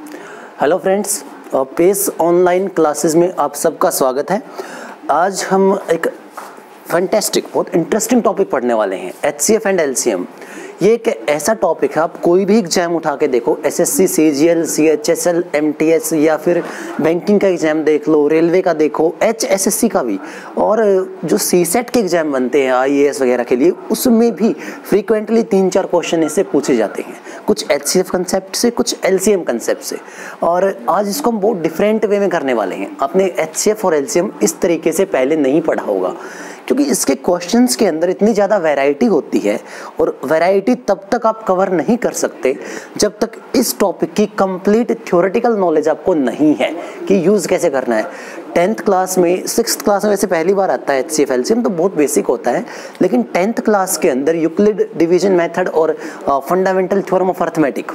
Hello friends, Pace online classes में आप सबका स्वागत है। आज हम एक फैंटास्टिक बहुत इंटरेस्टिंग टॉपिक पढ़ने वाले हैं, HCF एंड LCM। ये एक ऐसा टॉपिक है, आप कोई भी एग्जाम उठा के देखो, SSC, CGL, CHSL, MTS या फिर बैंकिंग का एग्जाम देख लो, रेलवे का देखो, HSSC का भी, और जो CSET के एग्जाम बनते हैं IAS वगैरह के लिए, उसमें भी फ्रीक्वेंटली 3-4 क्वेश्चन इससे पूछे जाते हैं, कुछ HCF कंसेप्ट से, कुछ LCM कंसेप्ट से। और आज इसको हम बहुत डिफरेंट वे में करने वाले हैं। आपने HCF और LCM इस तरीके से पहले नहीं पढ़ा होगा, क्योंकि इसके क्वेश्चंस के अंदर इतनी ज़्यादा वैरायटी होती है, और वैरायटी तब तक आप कवर नहीं कर सकते जब तक इस टॉपिक की कंप्लीट थ्योरेटिकल नॉलेज आपको नहीं है कि यूज़ कैसे करना है। 10th क्लास में, 6th क्लास में वैसे पहली बार आता है HCF LCM, तो बहुत बेसिक होता है, लेकिन 10th क्लास के अंदर यूक्लिड डिवीजन मेथड और फंडामेंटल थ्योरम ऑफ अर्थमेटिक,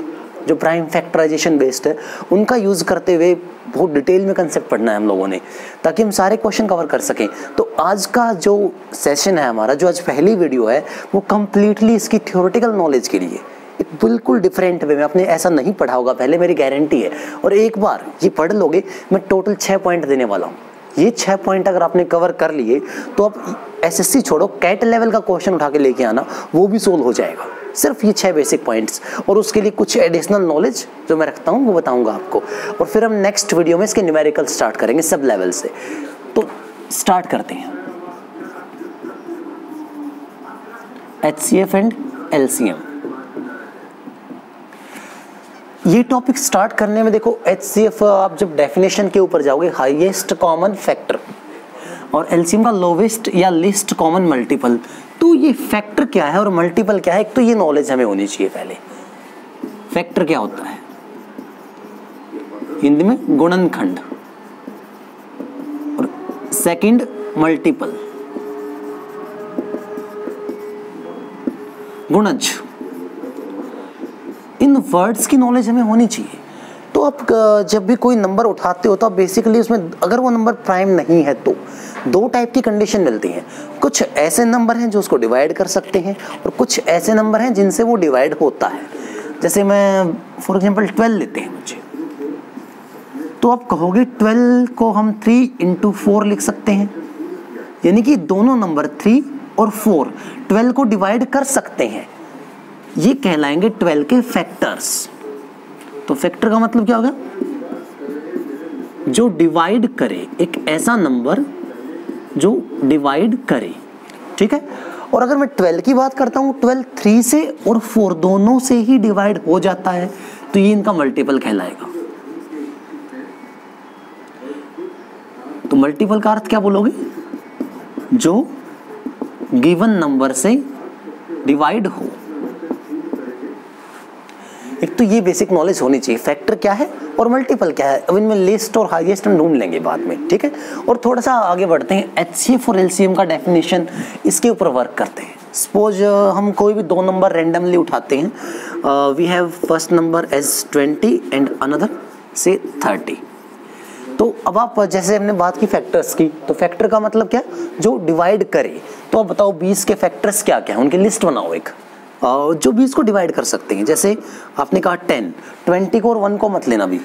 जो प्राइम फैक्टराइजेशन बेस्ड है, उनका यूज़ करते हुए बहुत डिटेल में कंसेप्ट पढ़ना है हम लोगों ने, ताकि हम सारे क्वेश्चन कवर कर सकें। तो आज का जो सेशन है हमारा, जो आज पहली वीडियो है, वो कम्प्लीटली इसकी थ्योरेटिकल नॉलेज के लिए एक बिल्कुल डिफरेंट वे में। आपने ऐसा नहीं पढ़ा होगा पहले, मेरी गारंटी है। और एक बार ये पढ़ लोगे, मैं टोटल 6 पॉइंट देने वाला हूँ। ये 6 पॉइंट अगर आपने कवर कर लिए तो आप SSC छोड़ो, कैट लेवल का क्वेश्चन उठा के लेके आना, वो भी सोल्व हो जाएगा। सिर्फ ये 6 बेसिक पॉइंट्स, और उसके लिए कुछ एडिशनल नॉलेज जो मैं रखता हूँ वो बताऊंगा आपको। और फिर हम नेक्स्ट वीडियो में इसके न्यूमेरिकल स्टार्ट करेंगे सब लेवल से। तो स्टार्ट करते हैं HCF एंड LCM। ये टॉपिक स्टार्ट करने में देखो, HCF आप जब डेफिनेशन के ऊपर जाओगे, हाईएस्ट कॉमन फैक्टर, और LCM का लोवेस्ट या लिस्ट कॉमन मल्टीपल। तो ये फैक्टर क्या है और मल्टीपल क्या है, एक तो ये नॉलेज हमें होनी चाहिए पहले। फैक्टर क्या होता है? हिंदी में गुणनखंड, और सेकंड मल्टीपल, गुणज। इन वर्ड्स की नॉलेज हमें होनी चाहिए। तो आप जब भी कोई नंबर उठाते हो तो आप बेसिकली उसमें, अगर वो नंबर प्राइम नहीं है तो 2 टाइप की कंडीशन मिलती हैं। कुछ ऐसे नंबर हैं जो उसको डिवाइड कर सकते हैं, और कुछ ऐसे नंबर हैं जिनसे वो डिवाइड होता है। जैसे मैं फॉर एग्जांपल 12 लेते हैं मुझे, तो आप कहोगे 12 को हम 3 × 4 लिख सकते हैं, यानी कि दोनों नंबर 3 और 4 12 को डिवाइड कर सकते हैं। ये कहलाएंगे 12 के फैक्टर्स। तो फैक्टर का मतलब क्या होगा? जो डिवाइड करे, एक ऐसा नंबर जो डिवाइड करे, ठीक है। और अगर मैं 12 की बात करता हूं, 12 3 से और 4 दोनों से ही डिवाइड हो जाता है, तो ये इनका मल्टीपल कहलाएगा। तो मल्टीपल का अर्थ क्या बोलोगे? जो गिवन नंबर से डिवाइड हो। एक तो ये बेसिक नॉलेज होनी चाहिए, फैक्टर क्या है और मल्टीपल क्या है। अब इनमें लिस्ट और हाईएस्ट हम ढूंढ लेंगे बाद में, ठीक है। और थोड़ा सा आगे बढ़ते हैं, HCF और LCM का डेफिनेशन, इसके ऊपर वर्क करते हैं। सपोज हम कोई भी 2 नंबर रेंडमली उठाते हैं। We have first number as 20 and another say 30। तो अब आप, जैसे हमने बात की फैक्टर्स की, तो फैक्टर का मतलब क्या? जो डिवाइड करे। तो अब बताओ 20 के फैक्टर्स क्या क्या है, उनकी लिस्ट बनाओ एक, जो 20 को डिवाइड कर सकते हैं। जैसे आपने कहा 10, 20 को और 1 को मत लेना भी,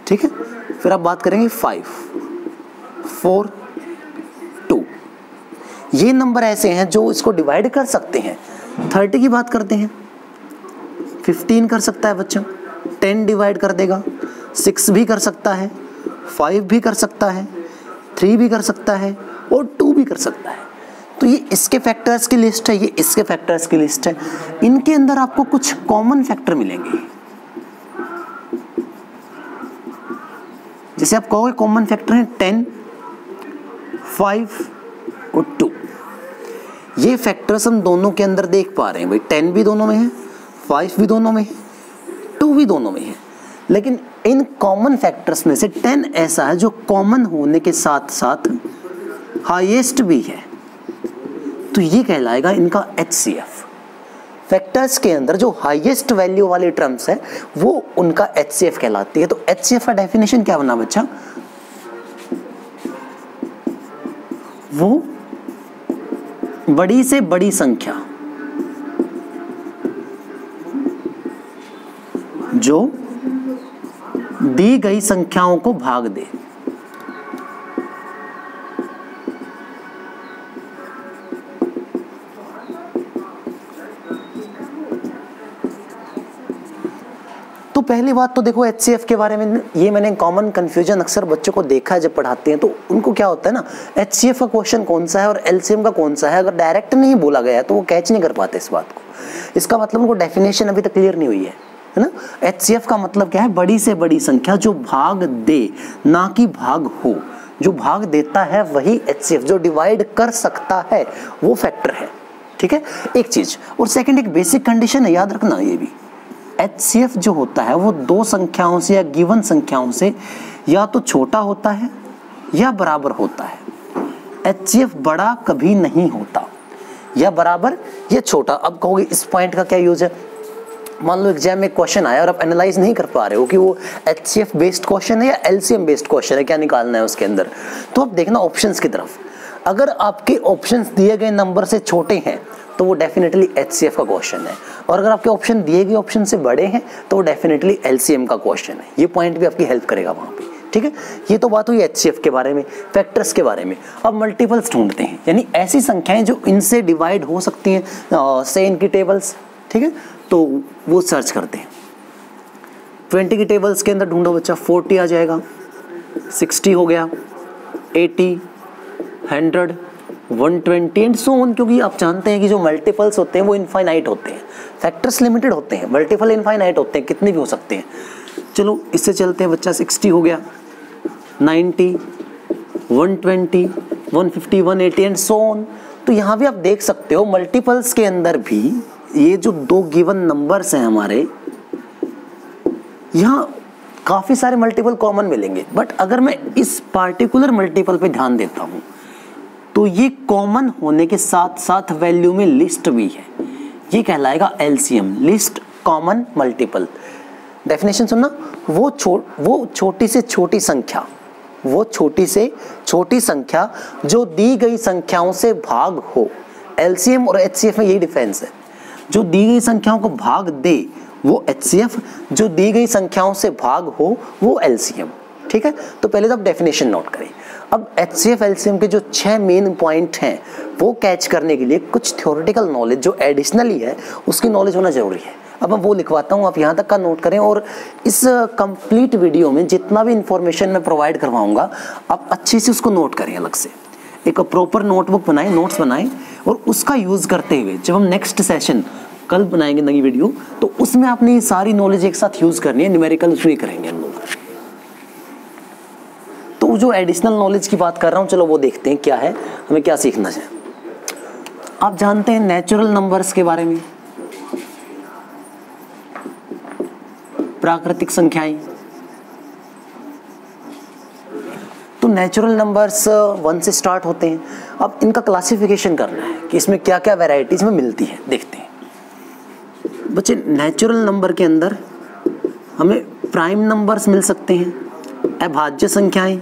ठीक है। फिर आप बात करेंगे 5, 4, 2। ये नंबर ऐसे हैं जो इसको डिवाइड कर सकते हैं। 30 की बात करते हैं, 15 कर सकता है बच्चों, 10 डिवाइड कर देगा, 6 भी कर सकता है, 5 भी कर सकता है, 3 भी कर सकता है, और 2 भी कर सकता है। तो ये इसके फैक्टर्स की लिस्ट है, ये इसके फैक्टर्स की लिस्ट है। इनके अंदर आपको कुछ कॉमन फैक्टर मिलेंगे। जैसे आप कहोगे कॉमन फैक्टर हैं 10, 5 और 2। ये फैक्टर्स हम दोनों के अंदर देख पा रहे हैं भाई, 10 भी दोनों में है, 5 भी दोनों में है, 2 भी दोनों में है। लेकिन इन कॉमन फैक्टर्स में से 10 ऐसा है जो कॉमन होने के साथ साथ हाईएस्ट भी है, तो ये कहलाएगा इनका HCF। फैक्टर्स के अंदर जो हाईएस्ट वैल्यू वाली टर्म्स है वो उनका HCF कहलाती है। तो HCF का डेफिनेशन क्या बना बच्चा? वो बड़ी से बड़ी संख्या जो दी गई संख्याओं को भाग दे। तो पहली बात तो देखो HCF के बारे में, ये मैंने कॉमन कंफ्यूजन अक्सर बच्चों को देखा है जब पढ़ाते हैं, तो उनको क्या होता है ना, HCF का क्वेश्चन कौन सा है और LCM का कौन सा है, अगर डायरेक्ट नहीं बोला गया है तो वो कैच नहीं कर पाते इस बात को। इसका मतलब उनको डेफिनेशन अभी तक क्लियर नहीं हुई है ना। HCF का मतलब क्या है, बड़ी से बड़ी संख्या जो भाग दे, ना कि भाग हो। जो भाग देता है वही HCF, जो डिवाइड कर सकता है वो फैक्टर है, ठीक है, एक चीज। और सेकंड एक बेसिक कंडीशन है, याद रखना ये भी, HCF जो होता है वो दो संख्याओं से या गिवन संख्याओं से या तो छोटा होता है या बराबर होता है। HCF बड़ा कभी नहीं होता, या बराबर या छोटा। अब कहोगे इस पॉइंट का क्या यूज है, मान लो एग्जाम में क्वेश्चन आया और आप एनालाइज नहीं कर पा रहे हो कि वो HCF बेस्ड क्वेश्चन है या LCM बेस्ड क्वेश्चन है, क्या निकालना है उसके अंदर, तो आप देखना ऑप्शंस की तरफ। अगर आपके ऑप्शंस दिए गए नंबर से छोटे हैं तो वो डेफिनेटली HCF का क्वेश्चन है, और अगर आपके ऑप्शन दिए गए ऑप्शन से बड़े हैं तो वो डेफिनेटली LCM का क्वेश्चन है। ये पॉइंट भी आपकी हेल्प करेगा वहाँ पे, ठीक है। ये तो बात हुई HCF के बारे में, फैक्टर्स के बारे में। अब मल्टीपल्स ढूंढते हैं, यानी ऐसी संख्याएं जो इनसे डिवाइड हो सकती हैं, से इनकी टेबल्स, ठीक है, तो वो सर्च करते हैं। 20 की टेबल्स के अंदर ढूंढो बच्चा, 40 आ जाएगा, 60 हो गया, 80, 100, 120 एंड सो ऑन, क्योंकि आप जानते हैं कि जो मल्टीपल्स होते हैं वो इनफाइनाइट होते हैं, फैक्टर्स लिमिटेड होते हैं, मल्टीपल इनफाइनाइट होते हैं, कितने भी हो सकते हैं। चलो इससे चलते हैं बच्चा, 60 हो गया, 90, 120, 150, 180 एंड सो ऑन। तो यहाँ भी आप देख सकते हो मल्टीपल्स के अंदर भी ये जो दो गिवन नंबर्स हैं हमारे, यहाँ काफ़ी सारे मल्टीपल कॉमन मिलेंगे, बट अगर मैं इस पार्टिकुलर मल्टीपल पे ध्यान देता हूँ तो ये कॉमन होने के साथ साथ वैल्यू में लिस्ट भी है, ये कहलाएगा LCM, list common multiple. Definition सुनना, वो छोटी से छोटी संख्या, वो छोटी से छोटी संख्या जो दी गई संख्याओं से भाग हो। LCM और HCF में यही डिफरेंस है, जो दी गई संख्याओं को भाग दे वो HCF, जो दी गई संख्याओं से भाग हो वो LCM, ठीक है। तो पहले तो आप डेफिनेशन नोट करें। अब HCF LCM के जो 6 मेन पॉइंट हैं वो कैच करने के लिए कुछ थ्योरेटिकल नॉलेज जो एडिशनली है उसकी नॉलेज होना जरूरी है। अब मैं वो लिखवाता हूँ, आप यहाँ तक का नोट करें, और इस कंप्लीट वीडियो में जितना भी इंफॉर्मेशन मैं प्रोवाइड करवाऊंगा आप अच्छे से उसको नोट करें, अलग से एक प्रॉपर नोटबुक बनाएं, नोट्स बनाएं, और उसका यूज़ करते हुए जब हम नेक्स्ट सेशन कल बनाएंगे नई वीडियो, तो उसमें आपने ये सारी नॉलेज एक साथ यूज़ करनी है, न्यूमेरिकल भी करेंगे हम लोग। तो जो एडिशनल नॉलेज की बात कर रहा हूँ, चलो वो देखते हैं क्या है, हमें क्या सीखना है। आप जानते हैं नेचुरल नंबर्स के बारे में, प्राकृतिक संख्याएं। तो नेचुरल नंबर्स 1 से स्टार्ट होते हैं। अब इनका क्लासिफिकेशन करना है कि इसमें क्या क्या वैरायटीज में मिलती है, देखते हैं बच्चे। नेचुरल नंबर के अंदर हमें प्राइम नंबर्स मिल सकते हैं, अभाज्य संख्याएं,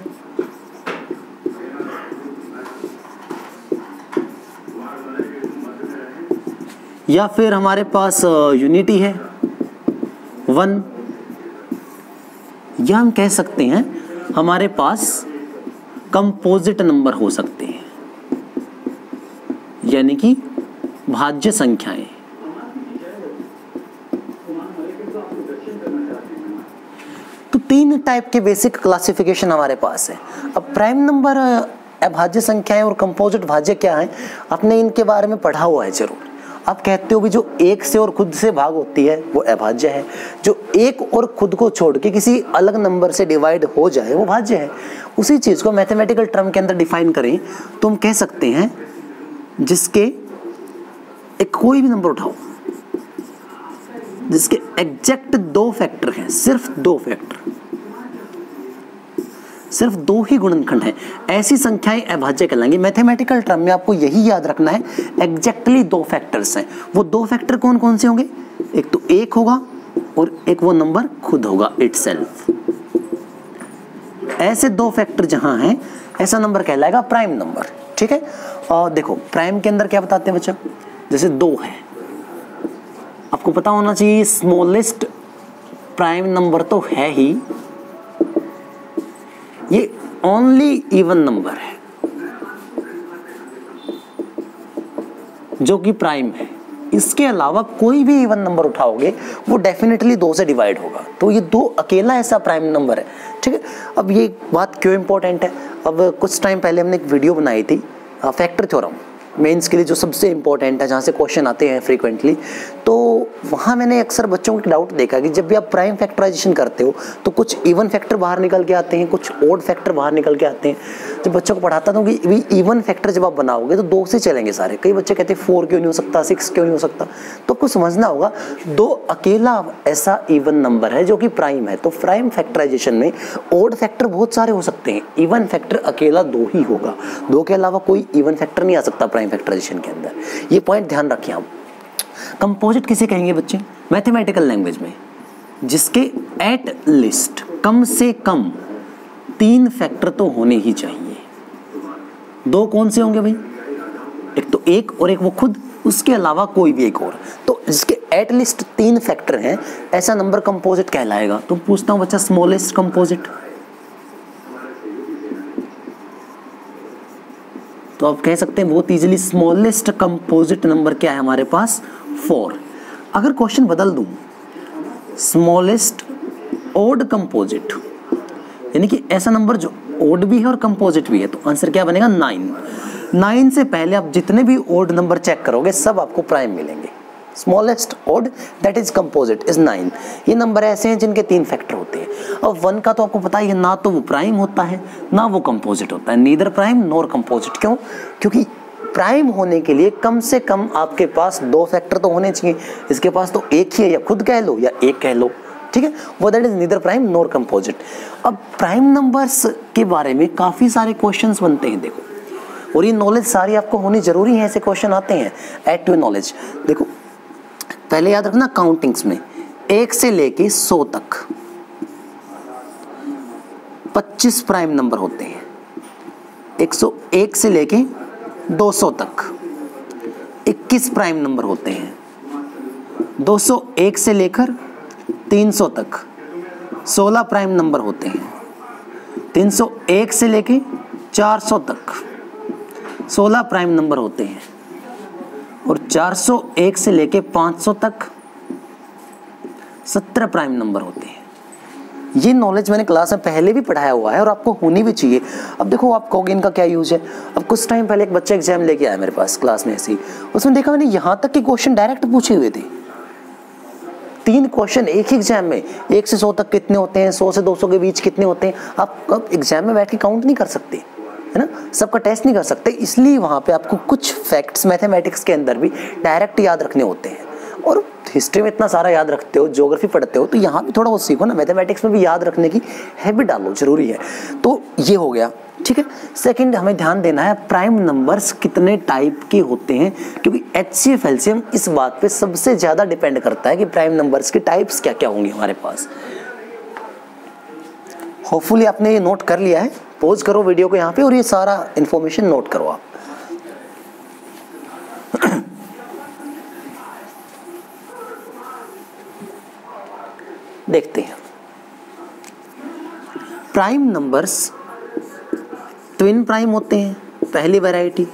या फिर हमारे पास यूनिटी है 1, या हम कह सकते हैं हमारे पास कंपोजिट नंबर हो सकते हैं, यानी कि भाज्य संख्याएं। तो 3 टाइप के बेसिक क्लासिफिकेशन हमारे पास है। अब प्राइम नंबर, अभाज्य संख्याएं और कंपोजिट भाज्य क्या है, आपने इनके बारे में पढ़ा हुआ है जरूर। आप कहते हो कि जो 1 से और खुद से भाग होती है वो अभाज्य है, जो 1 और खुद को छोड़ के किसी अलग नंबर से डिवाइड हो जाए वो भाज्य है। उसी चीज को मैथमेटिकल टर्म के अंदर डिफाइन करें तो हम कह सकते हैं जिसके एक कोई भी नंबर उठाओ जिसके एग्जैक्ट 2 फैक्टर हैं, सिर्फ 2 फैक्टर, सिर्फ 2 ही गुणनखंड हैं, ऐसी संख्याएं अभाज्य कहलाएंगी। मैथमेटिकल टर्म में आपको यही याद रखना है, एग्जैक्टली 2 फैक्टर्स हैं। वो 2 फैक्टर कौन कौन से होंगे, एक तो 1 होगा और एक वो नंबर खुद होगा इटसेल्फ। ऐसे 2 फैक्टर जहां हैं ऐसा नंबर कहलाएगा प्राइम नंबर, ठीक है। और देखो प्राइम के अंदर क्या बताते हैं बच्चा, जैसे 2 है, आपको पता होना चाहिए स्मॉलेस्ट प्राइम नंबर तो है ही ये ओनली इवन नंबर है जो कि प्राइम है। इसके अलावा कोई भी इवन नंबर उठाओगे वो डेफिनेटली 2 से डिवाइड होगा। तो ये 2 अकेला ऐसा प्राइम नंबर है, ठीक है। अब ये बात क्यों इंपॉर्टेंट है, अब कुछ टाइम पहले हमने एक वीडियो बनाई थी फैक्टर थ्योरम मेंस के लिए, जो सबसे इंपॉर्टेंट है, जहाँ से क्वेश्चन आते हैं फ्रीक्वेंटली। तो वहाँ मैंने अक्सर बच्चों को डाउट देखा कि जब भी आप प्राइम फैक्टराइजेशन करते हो तो कुछ इवन फैक्टर बाहर निकल के आते हैं, कुछ ओड फैक्टर बाहर निकल के आते हैं। जब बच्चों को पढ़ाता था कि इवन फैक्टर जब आप बनाओगे तो 2 से चलेंगे सारे। कई बच्चे कहते हैं 4 क्यों नहीं हो सकता, 6 क्यों नहीं हो सकता। तो आपको समझना होगा 2 अकेला ऐसा इवन नंबर है जो कि प्राइम है। तो प्राइम फैक्टराइजेशन में ओड फैक्टर बहुत सारे हो सकते हैं, इवन फैक्टर अकेला 2 ही होगा। 2 के अलावा कोई इवन फैक्टर नहीं आ सकता प्राइम फैक्टराइजेशन के अंदर। ये पॉइंट ध्यान रखिए आप। कंपोजिट किसे कहेंगे बच्चे मैथमेटिकल लैंग्वेज में, जिसके एट लिस्ट कम से कम 3 फैक्टर तो होने ही चाहिए। 2 कौन से होंगे भाई, एक तो एक और एक वो खुद, उसके अलावा कोई भी एक और। तो जिसके एट लिस्ट 3 फैक्टर हैं ऐसा नंबर कंपोजिट कहलाएगा। तो पूछता हूं बच्चा स्मॉलेस्ट कंपोजिट, तो आप कह सकते हैं बहुत इजीली स्मॉलेस्ट कंपोजिट नंबर क्या है हमारे पास 4। अगर क्वेश्चन बदल दूं स्मॉलेस्ट ओड कंपोजिट, यानी कि ऐसा नंबर जो ओड भी है और कंपोजिट भी है, तो आंसर क्या बनेगा 9 से पहले आप जितने भी ओड नंबर चेक करोगे सब आपको प्राइम मिलेंगे। Smallest odd that is composite is 9। ये नंबर ऐसे हैं जिनके 3 फैक्टर होते हैं। और 1 का तो आपको पता ही है, ना तो वो प्राइम होता है ना वो कंपोजिट होता है, नीदर प्राइम नॉर कंपोजिट। क्यों? क्योंकि प्राइम होने के लिए कम से कम आपके पास 2 फैक्टर तो होने चाहिए। इसके पास तो एक ही है, या खुद कह लो या एक कह लो, ठीक है। वो that is neither prime nor composite. अब प्राइम नंबर्स के बारे में काफी सारे क्वेश्चंस बनते हैं देखो, और ये नॉलेज सारी आपको होनी जरूरी है। ऐसे क्वेश्चन आते हैं एड टू नॉलेज। देखो पहले याद रखना काउंटिंग्स में 1 से लेके 100 तक 25 प्राइम नंबर होते हैं। 101 से लेके 200 तक 21 प्राइम नंबर होते हैं। 201 से लेकर 300 तक 16 प्राइम नंबर होते हैं। 301 से लेके 400 तक 16 प्राइम नंबर होते हैं। और 401 से लेके 500 तक 17 प्राइम नंबर होते हैं। ये नॉलेज मैंने क्लास में पहले भी पढ़ाया हुआ है और आपको होनी भी चाहिए। अब देखो आप कहोगे इनका क्या यूज है। अब कुछ टाइम पहले एक बच्चा एग्जाम लेके आया मेरे पास क्लास में ऐसे ही, उसमें देखा मैंने यहाँ तक के क्वेश्चन डायरेक्ट पूछे हुए थे। 3 क्वेश्चन एक ही एग्जाम में, 1 से 100 तक कितने होते हैं, 100 से 200 के बीच कितने होते हैं। आप एग्जाम में बैठ के काउंट नहीं कर सकते, है ना, सबका टेस्ट नहीं कर सकते। इसलिए वहाँ पे आपको कुछ फैक्ट्स मैथमेटिक्स के अंदर भी डायरेक्ट याद रखने होते हैं। और हिस्ट्री में इतना सारा याद रखते हो, ज्योग्राफी पढ़ते हो, तो यहाँ भी थोड़ा वो सीखो ना, मैथमेटिक्स में भी याद रखने की हैबिट डालो, जरूरी है। तो ये हो गया, ठीक है। सेकंड हमें ध्यान देना है प्राइम नंबर्स कितने टाइप के होते हैं, क्योंकि HCF LCM इस बात पे सबसे ज्यादा डिपेंड करता है कि प्राइम नंबर्स के टाइप्स क्या क्या होंगे हमारे पास। होपफुली आपने ये नोट कर लिया है। पॉज करो वीडियो को यहाँ पे और ये सारा इंफॉर्मेशन नोट करो आप। देखते हैं प्राइम नंबर्स ट्विन प्राइम होते हैं, पहली वैरायटी।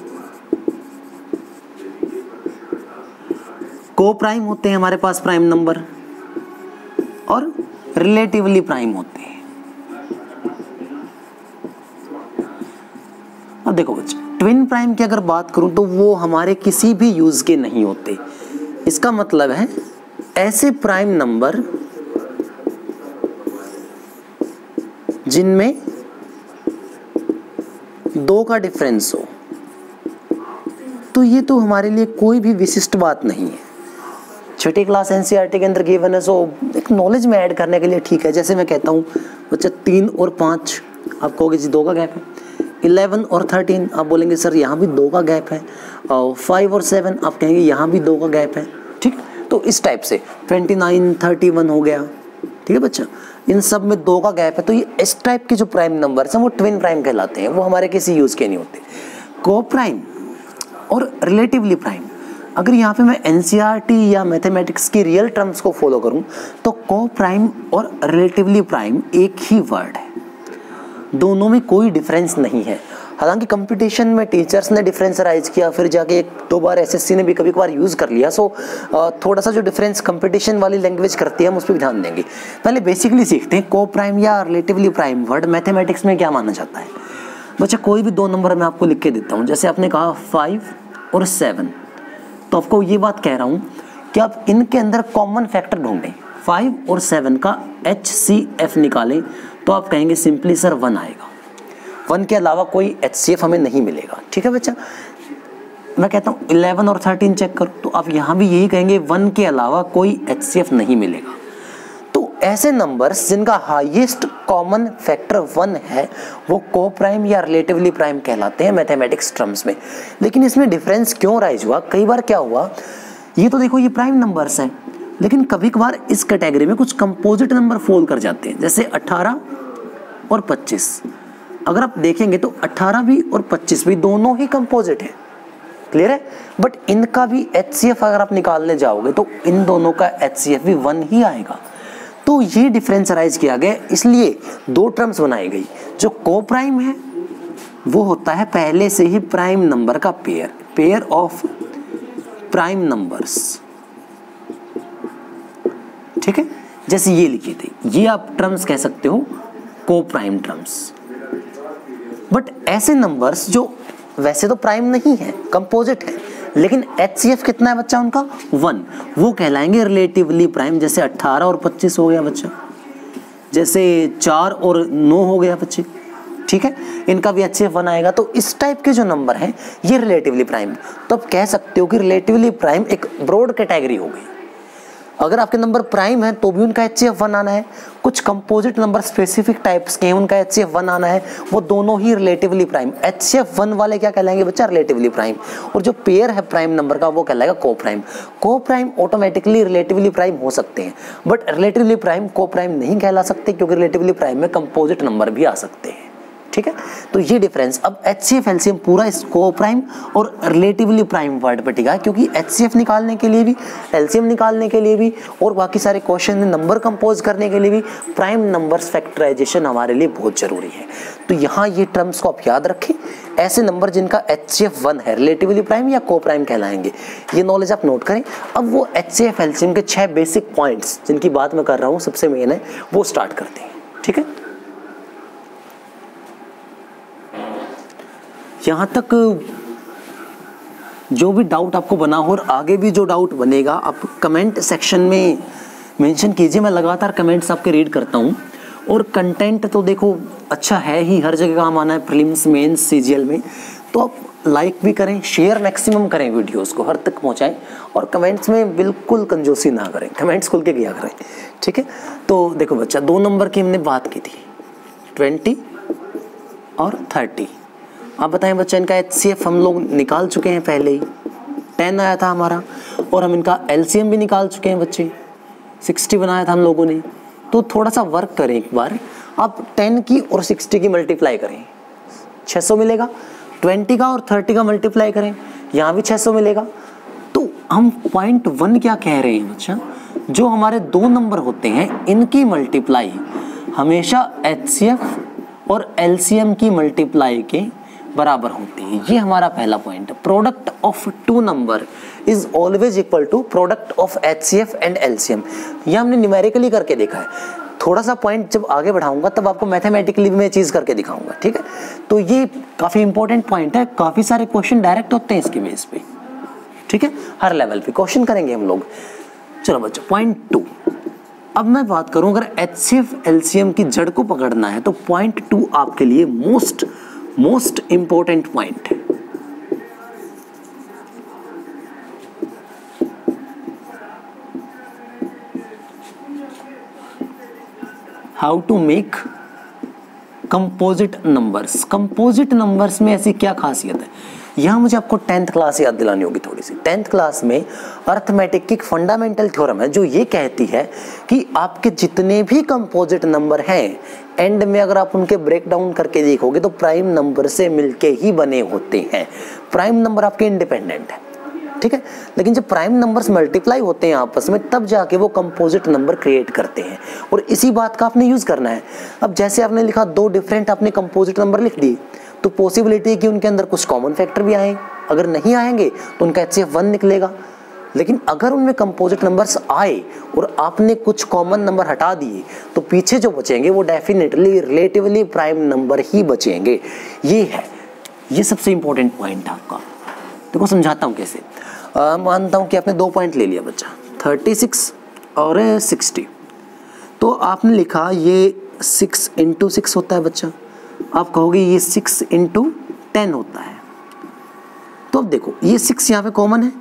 को प्राइम होते हैं हमारे पास प्राइम नंबर, और रिलेटिवली प्राइम होते हैं। अब देखो बच्चे, ट्विन प्राइम की अगर बात करूं तो वो हमारे किसी भी यूज के नहीं होते। इसका मतलब है ऐसे प्राइम नंबर जिनमें 2 का डिफरेंस हो, तो ये तो हमारे लिए कोई भी विशिष्ट बात नहीं है। छठी क्लास NCERT के अंदर गिवन है, सो एक नॉलेज में ऐड करने के लिए ठीक है। जैसे मैं कहता हूँ बच्चा 3 और 5, आप कहोगे जी 2 का गैप है। 11 और 13 आप बोलेंगे सर यहाँ भी 2 का गैप है। और 5 और 7 आप कहेंगे यहाँ भी 2 का गैप है, ठीक। तो इस टाइप से 29, 31 हो गया, ठीक है बच्चा, इन सब में 2 का गैप है। तो ये इस टाइप के जो प्राइम नंबर्स हैं वो ट्विन प्राइम कहलाते हैं, वो हमारे किसी यूज के नहीं होते। को प्राइम और रिलेटिवली प्राइम, अगर यहाँ पे मैं NCERT या मैथमेटिक्स की रियल टर्म्स को फॉलो करूँ तो को प्राइम और रिलेटिवली प्राइम एक ही वर्ड है। दोनों में कोई डिफरेंस नहीं है। हालांकि कंपटीशन में टीचर्स ने डिफरेंसराइज किया, फिर जाके एक दो बार एसएससी ने भी कभी कभार यूज़ कर लिया। सो थोड़ा सा जो डिफरेंस कंपटीशन वाली लैंग्वेज करती है हम उस पर ध्यान देंगे। पहले बेसिकली सीखते हैं को प्राइम या रिलेटिवली प्राइम वर्ड मैथमेटिक्स में क्या माना जाता है। बच्चा कोई भी दो नंबर मैं आपको लिख के देता हूँ, जैसे आपने कहा 5 और 7, तो आपको ये बात कह रहा हूँ कि आप इनके अंदर कॉमन फैक्टर ढूंढें। 5 और 7 का HCF निकालें तो आप कहेंगे सिंपली सर 1 आएगा। 1 के अलावा कोई HCF हमें नहीं मिलेगा। ठीक है बच्चा, मैं कहता हूँ 11 और 13 चेक करो, तो आप यहाँ भी यही कहेंगे 1 के अलावा कोई HCF नहीं मिलेगा। तो ऐसे नंबर्स जिनका हाईएस्ट कॉमन फैक्टर 1 है वो को प्राइम या रिलेटिवली प्राइम कहलाते हैं मैथमेटिक्स टर्म्स में। लेकिन इसमें डिफरेंस क्यों राइज हुआ? कई बार क्या हुआ, ये तो देखो ये प्राइम नंबर्स हैं, लेकिन कभी कभार इस कैटेगरी में कुछ कंपोजिट नंबर फॉल कर जाते हैं, जैसे 18 और 25। अगर आप देखेंगे तो 18 भी और 25 भी दोनों ही कंपोजिट हैं, क्लियर है। बट इनका भी HCF अगर आप निकालने जाओगे तो इन दोनों का HCF भी 1 ही आएगा। तो ये डिफरेंसराइज किया गया, इसलिए दो टर्म्स बनाई गई। जो को प्राइम है वो होता है पहले से ही प्राइम नंबर का पेयर ऑफ प्राइम नंबर्स। ठीक है, जैसे ये लिखी थी, ये आप टर्म्स कह सकते हो को प्राइम टर्म्स। बट ऐसे नंबर्स जो वैसे तो प्राइम नहीं है, कंपोजिट है, लेकिन HCF कितना है बच्चा उनका 1, वो कहलाएंगे रिलेटिवली प्राइम। जैसे 18 और 25 हो गया बच्चा, जैसे 4 और 9 हो गया बच्चे। ठीक है, इनका भी HCF 1 आएगा। तो इस टाइप के जो नंबर हैं ये रिलेटिवली प्राइम। तो आप कह सकते हो कि रिलेटिवली प्राइम एक ब्रॉड कैटेगरी हो गई। अगर आपके नंबर प्राइम है तो भी उनका HCF 1 आना है। कुछ कंपोजिट नंबर स्पेसिफिक टाइप्स के हैं, उनका HCF 1 आना है, वो दोनों ही रिलेटिवली प्राइम। HCF 1 वाले क्या कहलाएंगे बच्चा? Relatively prime. और जो पेयर है प्राइम नंबर का वो कहलाएगा को प्राइम। को प्राइम ऑटोमेटिकली रिलेटिवली प्राइम हो सकते हैं, बट रिलेटिवली प्राइम को प्राइम नहीं कहला सकते, क्योंकि रिलेटिवली प्राइम में कंपोजिट नंबर भी आ सकते हैं। ठीक है, तो ये डिफरेंस। अब HCF LCM पूरा इस को प्राइम और रिलेटिवली प्राइम वर्ड पे टिका है, क्योंकि HCF निकालने के लिए भी, LCM निकालने के लिए भी और बाकी सारे क्वेश्चन में नंबर कंपोज करने के लिए भी प्राइम नंबर्स फैक्टराइजेशन हमारे लिए बहुत जरूरी है। तो यहाँ ये टर्म्स को आप याद रखें। ऐसे नंबर जिनका HCF 1 है रिलेटिवली प्राइम या को प्राइम कहलाएंगे, ये नॉलेज आप नोट करें। अब वो HCF LCM के 6 बेसिक पॉइंट्स जिनकी बात मैं कर रहा हूँ, सबसे मेन है, वो स्टार्ट करते हैं। ठीक है, यहाँ तक जो भी डाउट आपको बना हो और आगे भी जो डाउट बनेगा आप कमेंट सेक्शन में मेंशन कीजिए। मैं लगातार कमेंट्स आपके रीड करता हूँ। और कंटेंट तो देखो अच्छा है ही, हर जगह काम आना है, प्रीलिम्स मेंस CGL में। तो आप लाइक भी करें, शेयर मैक्सिमम करें, वीडियोस को हर तक पहुँचाएं, और कमेंट्स में बिल्कुल कंजूसी ना करें, कमेंट्स खुल के किया करें। ठीक है, तो देखो बच्चा 2 नंबर की हमने बात की थी, 20 और 30। आप बताएं बच्चा, इनका HCF हम लोग निकाल चुके हैं पहले ही, 10 आया था हमारा, और हम इनका LCM भी निकाल चुके हैं बच्चे, 60 बनाया था हम लोगों ने। तो थोड़ा सा वर्क करें एक बार, आप 10 की और 60 की मल्टीप्लाई करें, 600 मिलेगा। 20 का और 30 का मल्टीप्लाई करें, यहाँ भी 600 मिलेगा। तो हम पॉइंट 1 क्या कह रहे हैं बच्चा, जो हमारे 2 नंबर होते हैं इनकी मल्टीप्लाई हमेशा HCF और LCM की मल्टीप्लाई के बराबर होती है। ये हमारा पहला पॉइंट है। Product of 2 number is always equal to product of HCF and LCM। ये हमने न्यूमेरिकली करके देखा है। थोड़ा सा पॉइंट जब आगे बढ़ाऊंगा तब आपको मैथमेटिकली भी मैं चीज़ करके दिखाऊंगा। ठीक है, तो ये काफ़ी इंपॉर्टेंट पॉइंट है। काफ़ी सारे क्वेश्चन डायरेक्ट होते हैं इसके बेस पे। ठीक है, हर लेवल पे क्वेश्चन करेंगे हम लोग। चलो बच्चों, पॉइंट 2। अब मैं बात करूं, अगर HCF LCM की जड़ को पकड़ना है तो पॉइंट 2 आपके लिए मोस्ट इंपॉर्टेंट पॉइंट है। How to make composite numbers. Composite numbers में ऐसी क्या खासियत है, यहाँ मुझे आपको 10th क्लास याद दिलानी होगी थोड़ी सी। 10th क्लास में अर्थमेटिक की एक फंडामेंटल थ्योरम है जो ये कहती है कि आपके जितने भी कंपोजिट नंबर हैं एंड में अगर आप उनके ब्रेक डाउन करके देखोगे तो प्राइम नंबर से मिलके ही बने होते हैं। प्राइम नंबर आपके इंडिपेंडेंट है। ठीक है। लेकिन जब प्राइम नंबर्स मल्टीप्लाई होते हैं आपस में तब जाके वो कंपोजिट नंबर क्रिएट करते हैं, और इसी बात का आपने यूज करना है। अब जैसे आपने लिखा दो डिफरेंट आपने कंपोजिट नंबर लिख दिए, तो पॉसिबिलिटी है कि उनके अंदर कुछ कॉमन फैक्टर भी आए, अगर नहीं आएंगे तो उनका HCF 1 निकलेगा। लेकिन अगर उनमें कंपोजिट नंबर्स आए और आपने कुछ कॉमन नंबर हटा दिए तो पीछे जो बचेंगे वो डेफिनेटली रिलेटिवली प्राइम नंबर ही बचेंगे। ये है, ये सबसे इंपॉर्टेंट पॉइंट है आपका। देखो समझाता हूँ कैसे। मानता हूँ कि आपने 2 पॉइंट ले लिया बच्चा, 36 और 60। तो आपने लिखा ये 6 × 6 होता है बच्चा, आप कहोगे ये 6 × 10 होता है। तो अब देखो ये 6 यहाँ पे कॉमन है,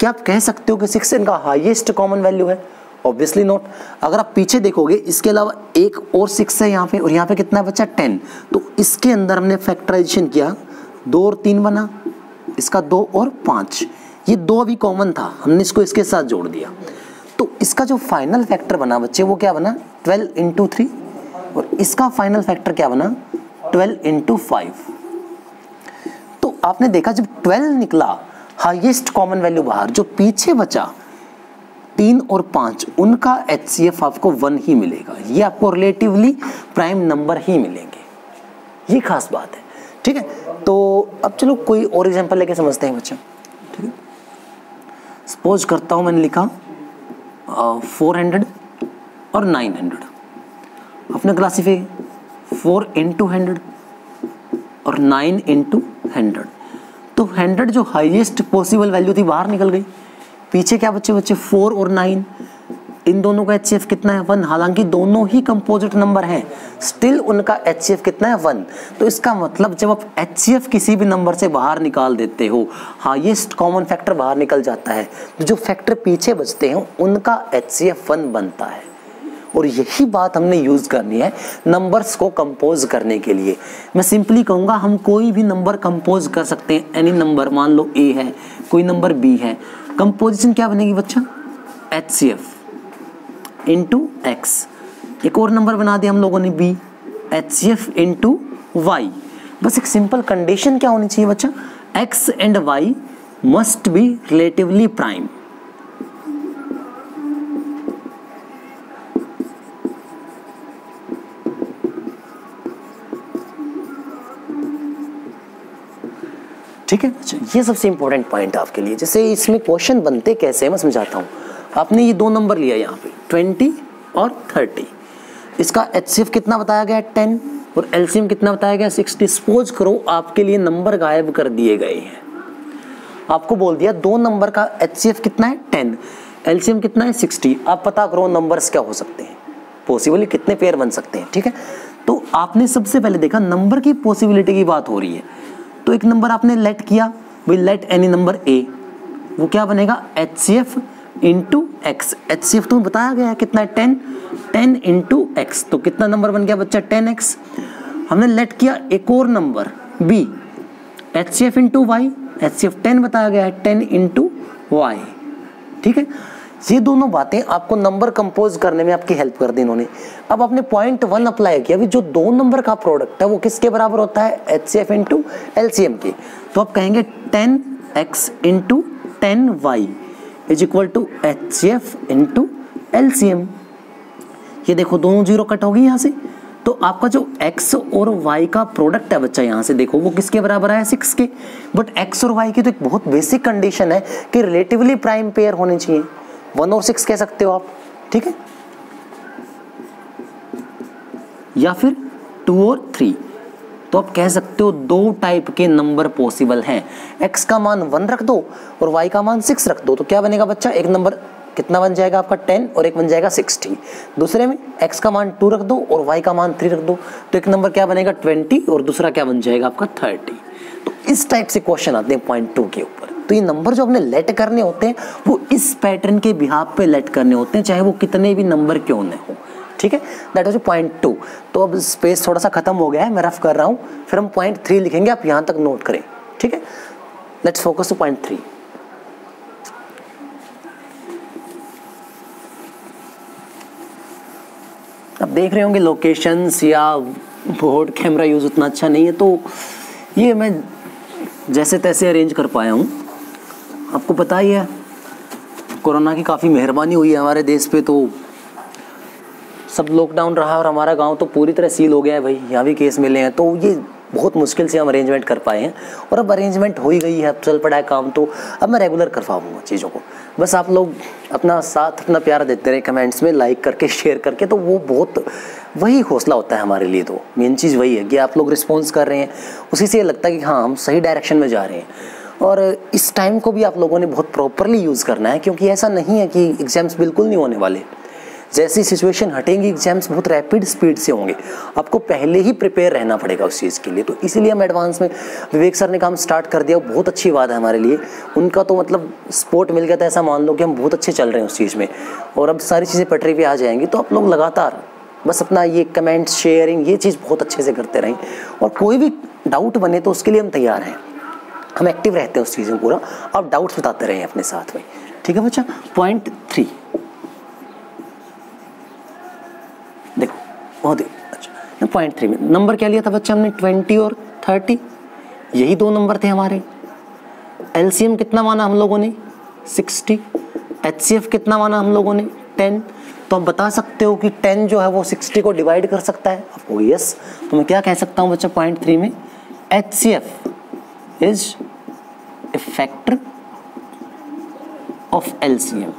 क्या आप कह सकते हो कि 6 इनका हाईएस्ट कॉमन वैल्यू है? Obviously not. अगर आप पीछे देखोगे इसके अलावा एक और 6 है यहाँ पे, और यहाँ पे कितना है बच्चा 10। तो इसके अंदर हमने फैक्टराइजेशन किया, 2 और 3 बना, इसका 2 और 5, ये 2 अभी कॉमन था, हमने इसको इसके साथ जोड़ दिया। तो इसका जो फाइनल फैक्टर बना बच्चे वो क्या बना 12 × 3, और इसका फाइनल फैक्टर क्या बना 12 × 5। तो आपने देखा जब 12 निकला हाईएस्ट कॉमन वैल्यू बाहर, जो पीछे बचा 3 और 5 उनका HCF आपको 1 ही मिलेगा, ये आपको रिलेटिवली प्राइम नंबर ही मिलेंगे, ये खास बात है। ठीक है, तो अब चलो कोई और एग्जांपल लेके समझते हैं बच्चा। ठीक है, सपोज करता हूं मैंने लिखा 400 और 900, अपने क्लासीफाई 4 × 100 और 9 × 100। तो 100 जो हाईएस्ट पॉसिबल वैल्यू थी बाहर निकल गई, पीछे क्या बच्चे 4 और 9, इन दोनों का HCF कितना है 1। हालांकि दोनों ही कंपोजिट नंबर हैं, स्टिल उनका HCF कितना है 1। तो इसका मतलब जब आप HCF किसी भी नंबर से बाहर निकाल देते हो, हाईएस्ट कॉमन फैक्टर बाहर निकल जाता है, तो जो फैक्टर पीछे बचते हैं उनका HCF 1 बनता है। और यही बात हमने यूज करनी है नंबर्स को कंपोज करने के लिए। मैं सिंपली कहूँगा हम कोई भी नंबर कंपोज कर सकते हैं, एनी नंबर, मान लो A है, कोई नंबर B है, कंपोजिशन क्या बनेगी बच्चा HCF × X। एक और नंबर बना दिया हम लोगों ने B, HCF × Y। बस एक सिंपल कंडीशन क्या होनी चाहिए बच्चा, X and Y must be relatively prime. ठीक है, अच्छा ये सबसे इंपॉर्टेंट पॉइंट है आपके लिए। जैसे इसमें क्वेश्चन बनते कैसे हैं मैं समझाता हूँ। आपने ये 2 नंबर लिया यहाँ पे 20 और 30, इसका HCF कितना बताया गया 10 और LCM कितना बताया गया 60। सपोज करो आपके लिए नंबर गायब कर दिए गए हैं, आपको बोल दिया 2 नंबर का HCF कितना है 10, LCM कितना है 60। आप पता करो नंबर्स क्या हो सकते हैं, पॉसिबली कितने पेयर बन सकते हैं। ठीक है, तो आपने सबसे पहले देखा नंबर की पॉसिबिलिटी की बात हो रही है, तो एक नंबर आपने लेट किया, we let any number A, वो क्या बनेगा HCF × X। HCF तो बताया गया है कितना है 10 × X, तो कितना नंबर बन गया बच्चा 10X। हमने लेट किया एक और number B, HCF × Y, HCF 10 बताया गया है 10 × Y। ठीक है, ये दोनों बातें आपको नंबर कंपोज करने में आपकी हेल्प कर दी इन्होंने। अब आपने पॉइंट 1 अप्लाई किया, अभी जो 2 नंबर का प्रोडक्ट है वो किसके बराबर होता है HCF × LCM के। तो आप कहेंगे 10X × 10Y = HCF × LCM। ये देखो दोनों 0 कट हो गई यहाँ से, तो आपका जो x और y का प्रोडक्ट है बच्चा यहाँ से देखो वो किसके बराबर है 6 के। बट x और y की तो एक बहुत बेसिक कंडीशन है कि रिलेटिवली प्राइम पेयर होने चाहिए, 1 और 6 कह सकते हो आप। ठीक है, या फिर 2 और 3, तो आप कह सकते हो 2 टाइप के नंबर पॉसिबल हैं, x का मान 1 रख दो और y का मान 6 रख दो, तो क्या बनेगा बच्चा, एक नंबर कितना बन जाएगा आपका 10 और एक बन जाएगा 60। दूसरे में x का मान 2 रख दो और y का मान 3 रख दो, तो एक नंबर क्या बनेगा 20 और दूसरा क्या बन जाएगा आपका 30। तो इस टाइप से क्वेश्चन आते हैं पॉइंट 2 के ऊपर। तो ये नंबर जो हमने लेट करने होते हैं वो इस पैटर्न के बिहाफ पे लेट करने होते हैं, चाहे वो कितने भी नंबर क्यों न हो। ठीक है, दैट वाज पॉइंट 2। तो अब स्पेस थोड़ा सा खत्म हो गया है, मैं रफ कर रहा हूँ, फिर हम पॉइंट 3 लिखेंगे, आप यहाँ तक नोट करें। ठीक है, लेट्स फोकस टू पॉइंट 3। अब देख रहे होंगे लोकेशंस या बोर्ड कैमरा यूज़ उतना अच्छा नहीं है, तो ये मैं जैसे तैसे अरेंज कर पाया हूँ। आपको पता ही है कोरोना की काफ़ी मेहरबानी हुई है हमारे देश पे, तो सब लॉकडाउन रहा और हमारा गांव तो पूरी तरह सील हो गया है भाई। यहाँ भी केस मिले हैं, तो ये बहुत मुश्किल से हम अरेंजमेंट कर पाए हैं और अब अरेंजमेंट हो ही गई है, अब चल पड़ा है काम, तो अब मैं रेगुलर कर पाऊँगा चीज़ों को। बस आप लोग अपना साथ अपना प्यार देते रहे कमेंट्स में, लाइक करके शेयर करके, तो वो बहुत वही हौसला होता है हमारे लिए। तो मेन चीज़ वही है कि आप लोग रिस्पॉन्स कर रहे हैं, उसी से ये लगता है कि हाँ हम सही डायरेक्शन में जा रहे हैं। और इस टाइम को भी आप लोगों ने बहुत प्रॉपरली यूज़ करना है, क्योंकि ऐसा नहीं है कि एग्ज़ाम्स बिल्कुल नहीं होने वाले। जैसी सिचुएशन हटेंगी एग्जाम्स बहुत रैपिड स्पीड से होंगे, आपको पहले ही प्रिपेयर रहना पड़ेगा उस चीज़ के लिए। तो इसीलिए हम एडवांस में विवेक सर ने काम स्टार्ट कर दिया, बहुत अच्छी बात है हमारे लिए। उनका तो मतलब सपोर्ट मिल गया था, ऐसा मान लो कि हम बहुत अच्छे चल रहे हैं उस चीज़ में, और अब सारी चीज़ें पटरी पे आ जाएंगी। तो आप लोग लगातार बस अपना ये कमेंट शेयरिंग ये चीज़ बहुत अच्छे से करते रहें, और कोई भी डाउट बने तो उसके लिए हम तैयार हैं, हम एक्टिव रहते हैं उस चीज़ में पूरा। आप डाउट्स बताते रहें अपने साथ में, ठीक है बच्चा। पॉइंट 3 देखो, बहुत ही अच्छा। पॉइंट 3 में नंबर क्या लिया था बच्चा हमने, 20 और 30, यही 2 नंबर थे हमारे। एलसीएम कितना माना हम लोगों ने, 60। एचसीएफ कितना माना हम लोगों ने, 10। तो आप बता सकते हो कि 10 जो है वो 60 को डिवाइड कर सकता है, आपको यस। तो मैं क्या कह सकता हूँ बच्चा पॉइंट 3 में, HCF is a factor of LCM,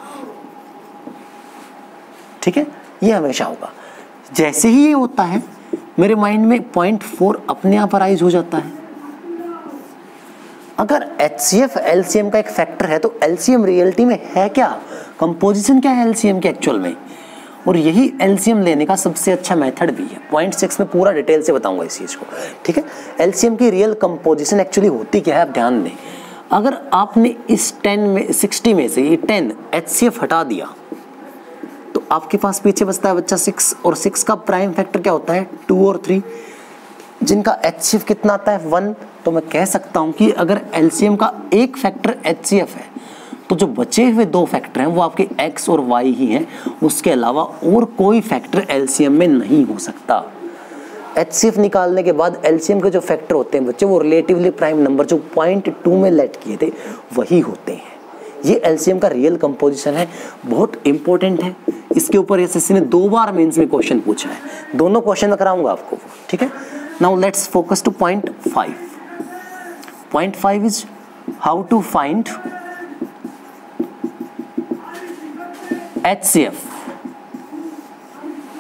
ठीक है। ये हमेशा होगा। जैसे ही ये होता है मेरे माइंड में पॉइंट 4 अपने आप अराइज हो जाता है। अगर एचसीएफ एलसीएम का एक फैक्टर है तो एलसीएम रियलिटी में है क्या, कंपोजिशन क्या है एलसीएम के एक्चुअल में, और यही एलसीएम लेने का सबसे अच्छा मेथड भी है। पॉइंट 6 में पूरा डिटेल से बताऊंगा इस चीज को, ठीक है। एलसीएम की रियल कंपोजिशन एक्चुअली होती क्या है, आप ध्यान दें। अगर आपने इस 60 में से ये 10 एचसीएफ हटा दिया तो आपके पास पीछे बचता है बच्चा 6, और 6 का प्राइम फैक्टर क्या होता है, 2 और 3, जिनका एचसीएफ कितना आता है, 1। तो मैं कह सकता हूं कि अगर एलसीएम का एक फैक्टर एचसीएफ है तो जो बचे हुए 2 फैक्टर हैं वो आपके एक्स और वाई ही हैं, उसके अलावा और कोई फैक्टर एलसीएम में नहीं हो सकता। एचसीएफ निकालने के बाद एलसीएम के जो फैक्टर होते हैं बच्चे, वो रिलेटिवली प्राइम नंबर जो पॉइंट 2 में लेट किए थे वही होते हैं। ये एलसीएम का रियल कंपोजिशन है, बहुत इंपॉर्टेंट है। इसके ऊपर एसएससी ने 2 बार मेंस में क्वेश्चन पूछा है, दोनों क्वेश्चन में कराऊंगा आपको, ठीक है। Now let's focus to point 5। Point 5 is how to find HCF।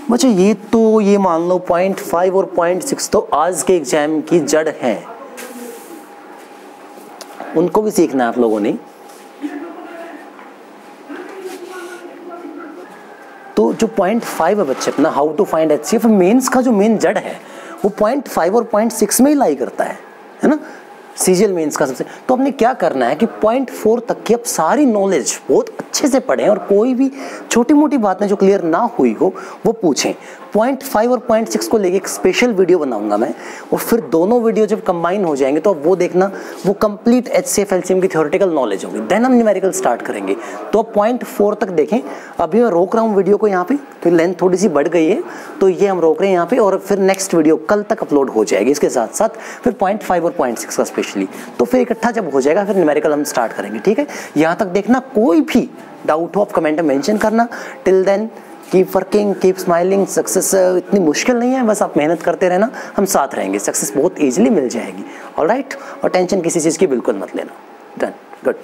बच्चे ये मान लो पॉइंट 5 और पॉइंट 6 तो आज के एग्जाम की जड़ है, उनको भी सीखना है आप लोगों ने। तो जो पॉइंट 5 है बच्चे अपना how to find HCF, mains का जो मेन जड़ है वो पॉइंट 5 और पॉइंट 6 में ही लाई करता है ना, सीजीएल मेंस का सबसे। तो आपने क्या करना है कि पॉइंट 4 तक की आप सारी नॉलेज बहुत अच्छे से पढ़ें, और कोई भी छोटी मोटी बातें जो क्लियर ना हुई हो वो पूछें। पॉइंट 5 और पॉइंट 6 को लेके एक स्पेशल वीडियो बनाऊंगा मैं, और फिर दोनों वीडियो जब कंबाइन हो जाएंगे तो वो देखना, वो कंप्लीट HCF LCM की थ्योरेटिकल नॉलेज होगी, देन हम न्यूमेरिकल स्टार्ट करेंगे। तो आप पॉइंट 4 तक देखें। अभी मैं रोक रहा हूँ वीडियो को यहाँ पे, तो लेंथ थोड़ी सी बढ़ गई है, तो ये हम रोक रहे हैं यहाँ पे, और फिर नेक्स्ट वीडियो कल तक अपलोड हो जाएगी इसके साथ साथ, फिर पॉइंट 5 और पॉइंट 6 का स्पेशली। तो फिर इकट्ठा जब हो जाएगा फिर न्यूमेरिकल हम स्टार्ट करेंगे, ठीक है। यहाँ तक देखना, कोई भी डाउट हो आप कमेंट में मेंशन करना। Till then keep working, keep smiling. Success इतनी मुश्किल नहीं है, बस आप मेहनत करते रहना, हम साथ रहेंगे, सक्सेस बहुत इजीली मिल जाएगी। ऑलराइट, और टेंशन किसी चीज़ की बिल्कुल मत लेना। Done, good.